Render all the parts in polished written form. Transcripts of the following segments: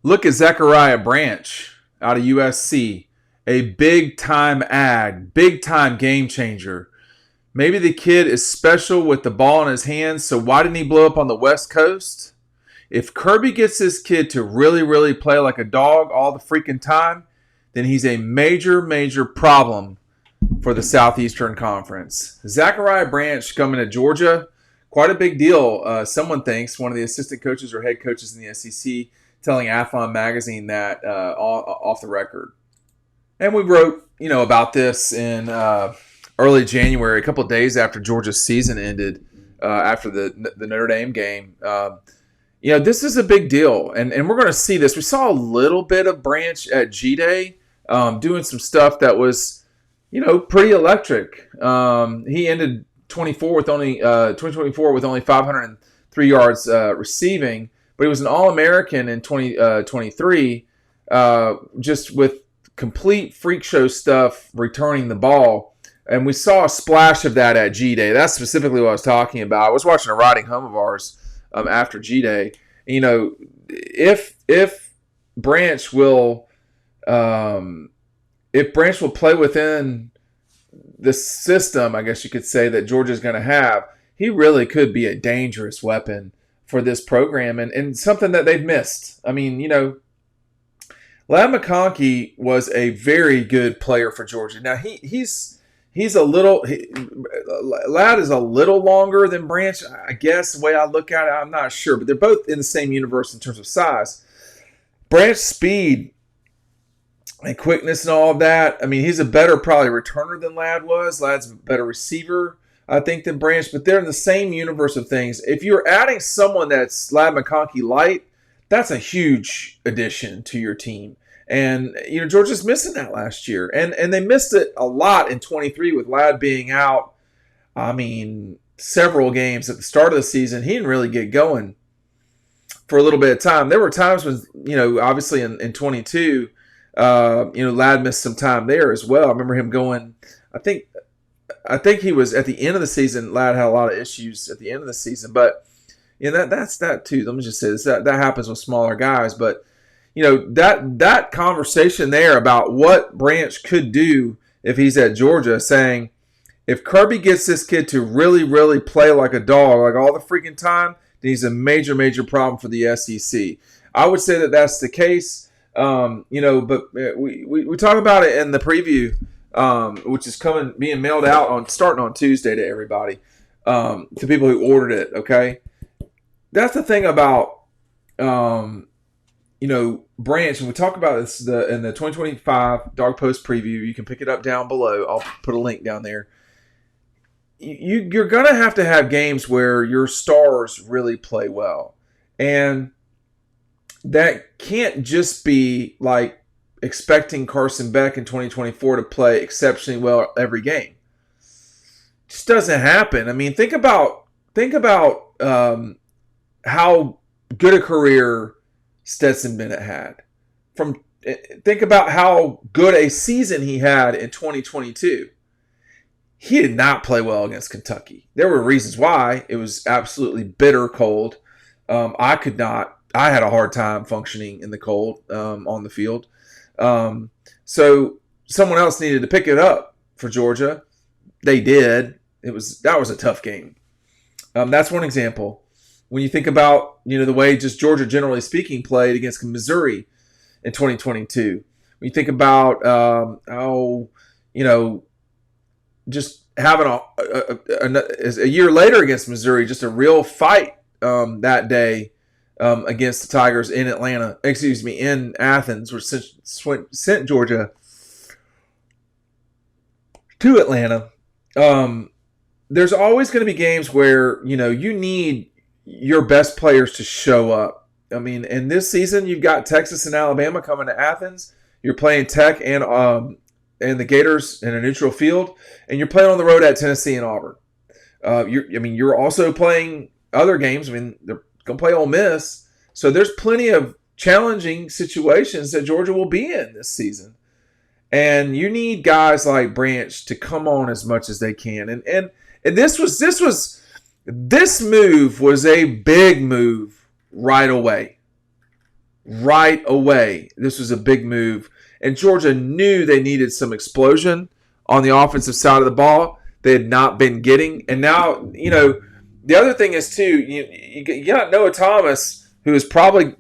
Look at Zachariah Branch out of USC. A big-time ad, big-time game changer. Maybe the kid is special with the ball in his hands, so why didn't he blow up on the West Coast? If Kirby gets this kid to really, really play like a dog all the freaking time, then he's a major, major problem for the Southeastern Conference. Zachariah Branch coming to Georgia, quite a big deal. Someone thinks, one of the assistant coaches or head coaches in the SEC, telling Athlon Magazine that off the record. And we wrote, about this in early January, a couple of days after Georgia's season ended, after the Notre Dame game. This is a big deal, and we're going to see this. We saw a little bit of Branch at G-Day doing some stuff that was, pretty electric. He ended 2024 with only 503 yards receiving, but he was an All-American in 2023, just with complete freak show stuff returning the ball. And we saw a splash of that at G-Day. That's specifically what I was talking about. I was watching a riding home of ours after G-Day. If Branch will play within the system, I guess you could say, that Georgia's going to have, he really could be a dangerous weapon for this program and something that they've missed. I mean, Ladd McConkey was a very good player for Georgia. Now he's a little Ladd is a little longer than Branch, I guess. The way I look at it, I'm not sure, but they're both in the same universe in terms of size. Branch's speed and quickness and all of that. I mean, he's a better probably returner than Ladd was. Ladd's a better receiver, I think, than Branch, but they're in the same universe of things. If you're adding someone that's Ladd McConkey light, that's a huge addition to your team. And, Georgia's missing that last year. And they missed it a lot in 23 with Ladd being out, several games at the start of the season. He didn't really get going for a little bit of time. There were times when, obviously in 22, Ladd missed some time there as well. I remember him going, I think he was at the end of the season. Ladd had a lot of issues at the end of the season. But, that's that too. Let me just say this. That happens with smaller guys. But, that conversation there about what Branch could do if he's at Georgia, saying if Kirby gets this kid to really, really play like a dog, like all the freaking time, then he's a major, major problem for the SEC. I would say that that's the case, but we talk about it in the preview, which is being mailed out starting on Tuesday to everybody, to people who ordered it. Okay, that's the thing about Branch, and we talk about this in the 2025 Dawg Post preview. You can pick it up down below. I'll put a link down there. You're going to have games where your stars really play well. And that can't just be like expecting Carson Beck in 2024 to play exceptionally well every game. It just doesn't happen. I mean, think about how good a career Stetson Bennett had. Think about how good a season he had in 2022. He did not play well against Kentucky. There were reasons why. It was absolutely bitter cold. I had a hard time functioning in the cold on the field. So someone else needed to pick it up for Georgia. They did. That was a tough game. That's one example. When you think about, the way just Georgia, generally speaking, played against Missouri in 2022. When you think about, just having a year later against Missouri, just a real fight that day against the Tigers in in Athens, which sent Georgia to Atlanta. There's always going to be games where, you need your best players to show up. I mean, in this season, you've got Texas and Alabama coming to Athens. You're playing Tech and the Gators in a neutral field, and you're playing on the road at Tennessee and Auburn. You're also playing other games. They're going to play Ole Miss. So there's plenty of challenging situations that Georgia will be in this season. And you need guys like Branch to come on as much as they can. And this move was a big move right away. right away. This was a big move. And Georgia knew they needed some explosion on the offensive side of the ball. They had not been getting. And now, the other thing is, too, you got Noah Thomas, who is probably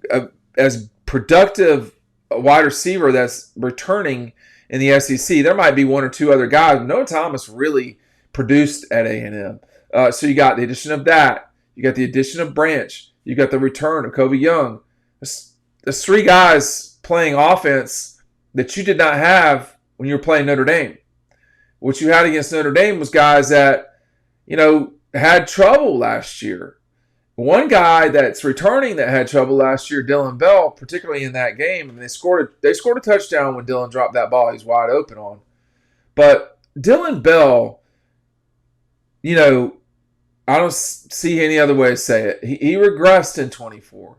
as productive a wide receiver that's returning in the SEC. There might be one or two other guys. Noah Thomas really produced at A&M. So you got the addition of that. You got the addition of Branch. You got the return of Kobe Young. There's three guys playing offense that you did not have when you were playing Notre Dame. What you had against Notre Dame was guys that, had trouble last year. One guy that's returning that had trouble last year, Dylan Bell, particularly in that game. I mean, they scored a touchdown when Dylan dropped that ball he's wide open on. But Dylan Bell, I don't see any other way to say it. He regressed in 24.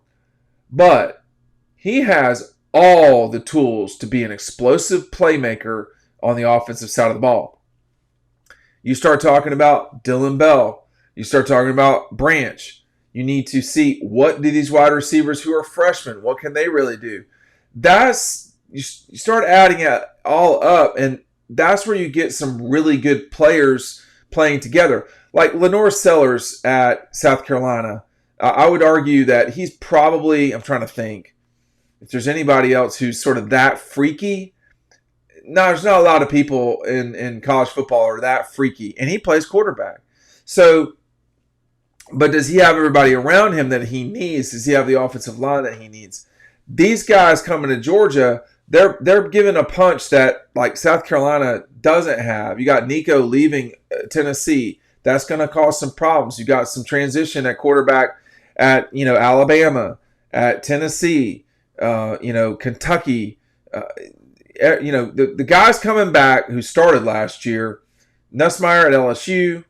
But he has all the tools to be an explosive playmaker on the offensive side of the ball. You start talking about Dylan Bell. You start talking about Branch. You need to see, what do these wide receivers who are freshmen, what can they really do? You start adding it all up, and that's where you get some really good players playing together. Like Lenore Sellers at South Carolina. I would argue that he's probably, I'm trying to think, if there's anybody else who's sort of that freaky. No, there's not a lot of people in college football are that freaky. And he plays quarterback. So, but does he have everybody around him that he needs? Does he have the offensive line that he needs? These guys coming to Georgia, they're giving a punch that like South Carolina doesn't have. You got Nico leaving Tennessee. That's going to cause some problems. You got some transition at quarterback at Alabama, at Tennessee, Kentucky. The guys coming back who started last year, Nussmeier at LSU.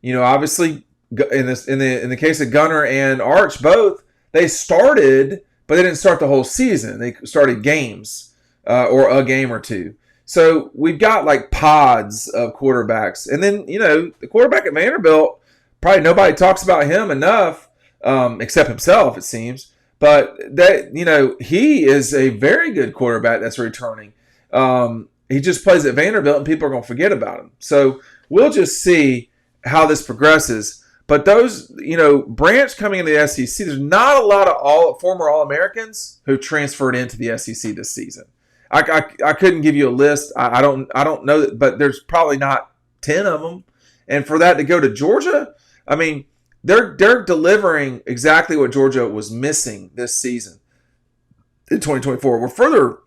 Obviously in the case of Gunner and Arch, both they started, but they didn't start the whole season. They started games or a game or two. So we've got like pods of quarterbacks. And then, the quarterback at Vanderbilt, probably nobody talks about him enough, except himself, it seems. But that, he is a very good quarterback that's returning. He just plays at Vanderbilt and people are going to forget about him. So we'll just see how this progresses. But those, Branch coming into the SEC, there's not a lot of former All-Americans who transferred into the SEC this season. I couldn't give you a list. I don't know that, but there's probably not 10 of them. And for that to go to Georgia, I mean, they're delivering exactly what Georgia was missing this season in 2024.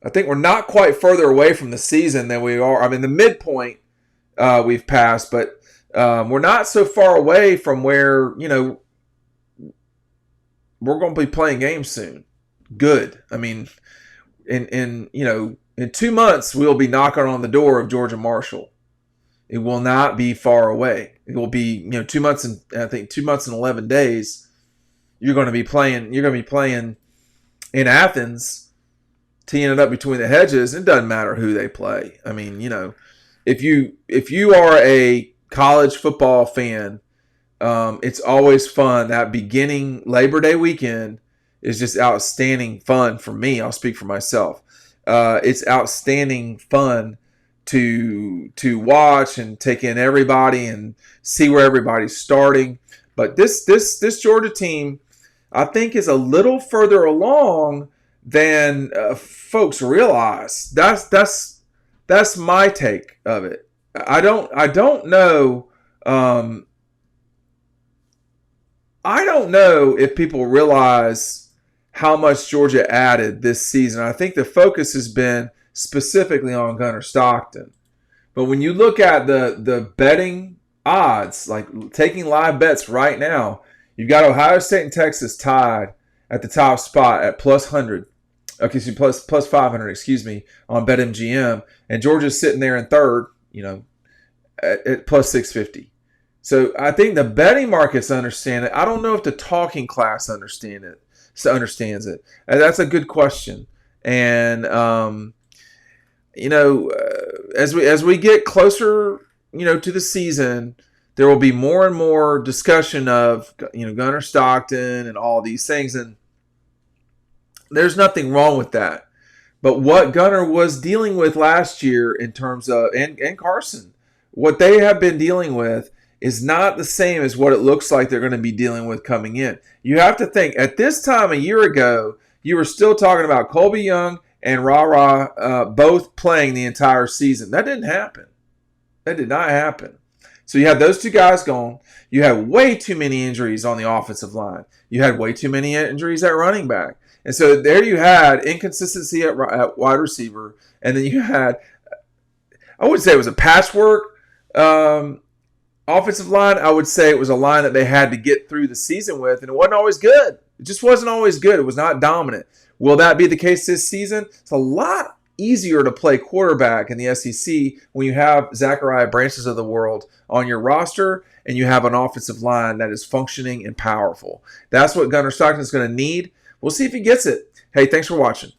I think we're not quite further away from the season than we are. I mean, the midpoint we've passed, but we're not so far away from where, we're going to be playing games soon. Good. I mean, in 2 months, we'll be knocking on the door of Georgia Marshall. It will not be far away. It will be, 2 months and 11 days. You're going to be playing in Athens, teeing it up between the hedges. It doesn't matter who they play. I mean, if you are a college football fan, it's always fun. That beginning Labor Day weekend is just outstanding fun for me. I'll speak for myself. It's outstanding fun to watch and take in everybody and see where everybody's starting. But this Georgia team, I think, is a little further along than folks realize. That's my take of it. I don't know. I don't know if people realize how much Georgia added this season. I think the focus has been specifically on Gunner Stockton. But when you look at the betting odds, like taking live bets right now, you've got Ohio State and Texas tied at the top spot at plus 100. Okay, so plus 500, on BetMGM. And Georgia's sitting there in third, at plus 650. So I think the betting markets understand it. I don't know if the talking class understands it. And that's a good question. And as we get closer, to the season, there will be more and more discussion of Gunner Stockton and all these things. And There's nothing wrong with that. But what Gunner was dealing with last year in terms of, and Carson, what they have been dealing with is not the same as what it looks like they're going to be dealing with coming in. You have to think, at this time a year ago, you were still talking about Colby Young and Ra both playing the entire season. That didn't happen. That did not happen. So you had those two guys gone. You had way too many injuries on the offensive line. You had way too many injuries at running back. And so there you had inconsistency at wide receiver. And then you had, I wouldn't say it was a patchwork offensive line. I would say it was a line that they had to get through the season with. And it wasn't always good. It just wasn't always good. It was not dominant. Will that be the case this season? It's a lot easier to play quarterback in the SEC when you have Zachariah Branches of the world on your roster and you have an offensive line that is functioning and powerful. That's what Gunner Stockton is going to need. We'll see if he gets it. Hey, thanks for watching.